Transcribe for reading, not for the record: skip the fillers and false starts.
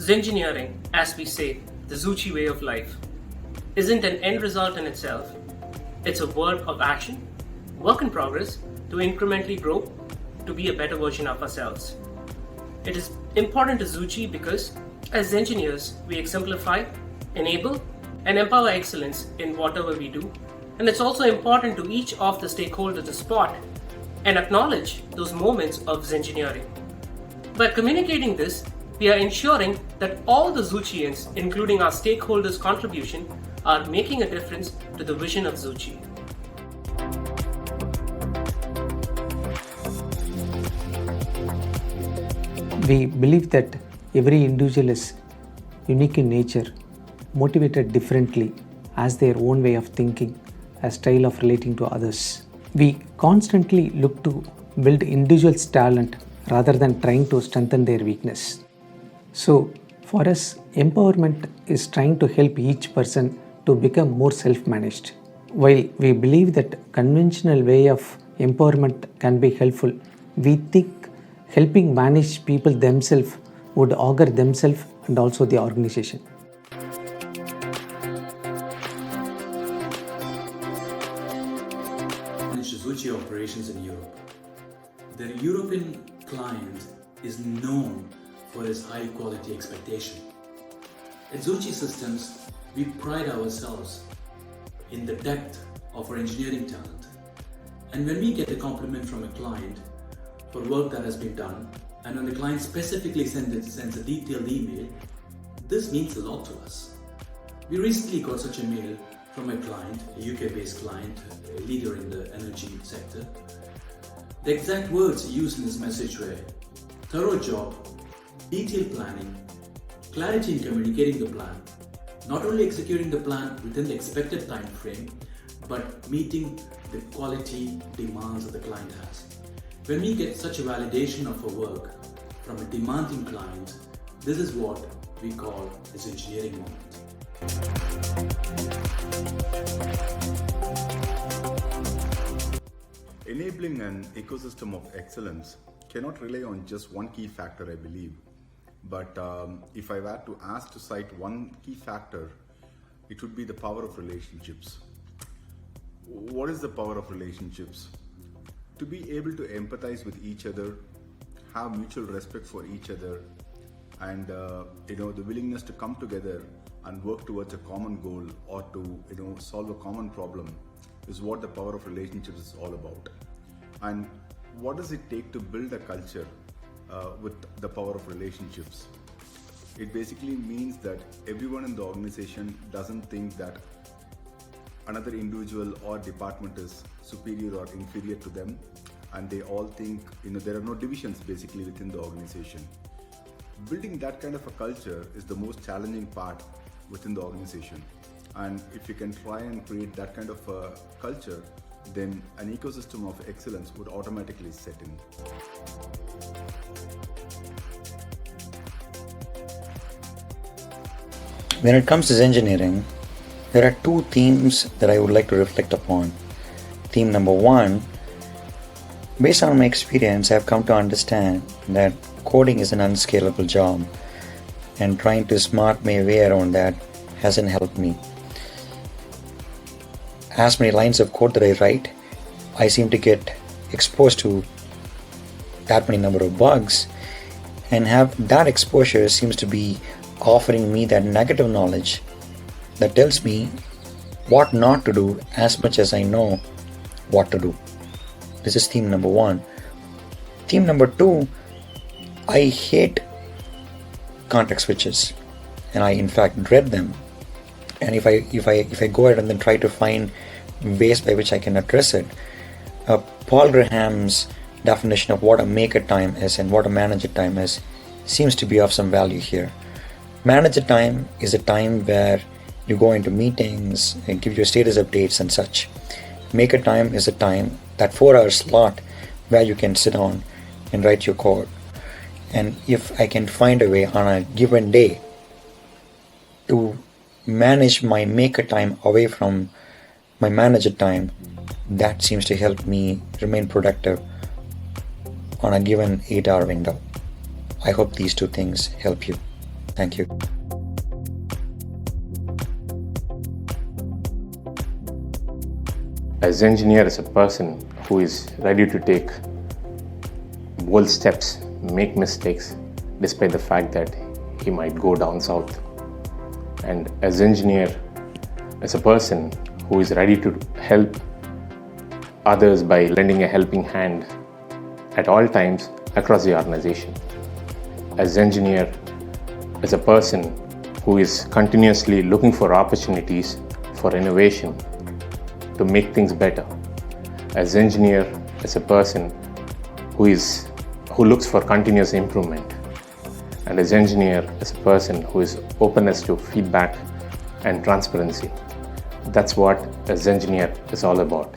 Zengineering, as we say, the Zuchi way of life, isn't an end result in itself. It's a word of action, work in progress, to incrementally grow, to be a better version of ourselves. It is important to Zuchi because, as engineers, we exemplify, enable, and empower excellence in whatever we do. And it's also important to each of the stakeholders to spot and acknowledge those moments of Zengineering. By communicating this, we are ensuring that all the Zuchians, including our stakeholders' contribution, are making a difference to the vision of Zuchi. We believe that every individual is unique in nature, motivated differently, has their own way of thinking, a style of relating to others. We constantly look to build individuals' talent rather than trying to strengthen their weakness. So, for us, empowerment is trying to help each person to become more self-managed. While we believe that conventional way of empowerment can be helpful, we think helping manage people themselves would augur themselves and also the organization. Zuchi operations in Europe. The European client is known for his high quality expectation. At Zuchi Systems, we pride ourselves in the depth of our engineering talent. And when we get a compliment from a client for work that has been done, and when the client specifically sends a detailed email, this means a lot to us. We recently got such a mail from a client, a UK-based client, a leader in the energy sector. The exact words used in this message were thorough job, detailed planning, clarity in communicating the plan, not only executing the plan within the expected time frame, but meeting the quality demands that the client has. When we get such a validation of our work from a demanding client, this is what we call its engineering moment. Enabling an ecosystem of excellence cannot rely on just one key factor, I believe. But if I were to ask to cite one key factor, it would be the power of relationships. What is the power of relationships? To be able to empathize with each other, have mutual respect for each other, and the willingness to come together and work towards a common goal or to solve a common problem is what the power of relationships is all about. And what does it take to build a culture with the power of relationships? It basically means that everyone in the organization doesn't think that another individual or department is superior or inferior to them, and they all think there are no divisions basically within the organization. Building that kind of a culture is the most challenging part within the organization, and if you can try and create that kind of a culture, then an ecosystem of excellence would automatically set in. When it comes to engineering, there are two themes that I would like to reflect upon. Theme number one, based on my experience, I've come to understand that coding is an unscalable job, and trying to smart my way around that hasn't helped me. As many lines of code that I write, I seem to get exposed to that many number of bugs, and have that exposure seems to be offering me that negative knowledge that tells me what not to do as much as I know what to do. This is theme number one. Theme number two, I hate context switches, and I in fact dread them. And if I go ahead and then try to find ways by which I can address it, Paul Graham's definition of what a maker time is and what a manager time is seems to be of some value here. Manager time is a time where you go into meetings and give your status updates and such. Maker time is a time, that 4-hour slot, where you can sit down and write your code. And if I can find a way on a given day to manage my maker time away from my manager time, that seems to help me remain productive on a given 8-hour window. I hope these two things help you. Thank you. As engineer, as a person who is ready to take bold steps, make mistakes, despite the fact that he might go down south. And as engineer, as a person who is ready to help others by lending a helping hand at all times across the organization. As engineer, as a person who is continuously looking for opportunities for innovation to make things better. As engineer, as a person who looks for continuous improvement. And as engineer, as a person who is openness to feedback and transparency. That's what as engineer is all about.